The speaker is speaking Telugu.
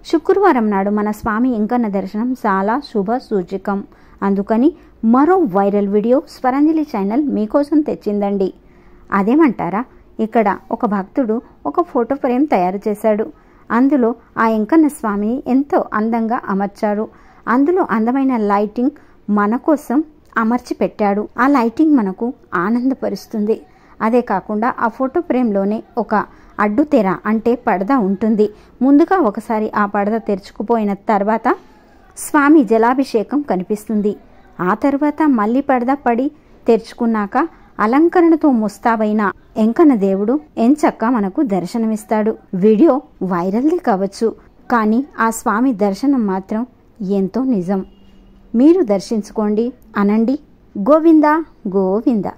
శుక్రవారం నాడు మన స్వామి వెంకన్న దర్శనం చాలా శుభ సూచకం. అందుకని మరో వైరల్ వీడియో స్వరంజలి ఛానల్ మీకోసం తెచ్చిందండి. అదేమంటారా, ఇక్కడ ఒక భక్తుడు ఒక ఫోటో ఫ్రేమ్ తయారు చేశాడు. అందులో ఆ వెంకన్న స్వామిని ఎంతో అందంగా అమర్చారు. అందులో అందమైన లైటింగ్ మన కోసం అమర్చి పెట్టాడు. ఆ లైటింగ్ మనకు ఆనందపరుస్తుంది. అదే కాకుండా ఆ ఫోటో ఫ్రేమ్లోనే ఒక అడ్డు తెర అంటే పరద ఉంటుంది. ముందుగా ఒకసారి ఆ పరద తెరుచుకుపోయిన తర్వాత స్వామి జలాభిషేకం కనిపిస్తుంది. ఆ తర్వాత మళ్ళీ పరద పడి తెరుచుకున్నాక అలంకరణతో ముస్తాబైన వెంకన్న దేవుడు ఎంచక్కా మనకు దర్శనమిస్తాడు. వీడియో వైరల్ది కావచ్చు, కానీ ఆ స్వామి దర్శనం మాత్రం ఎంతో నిజం. మీరు దర్శించుకోండి, అనండి గోవిందా గోవిందా.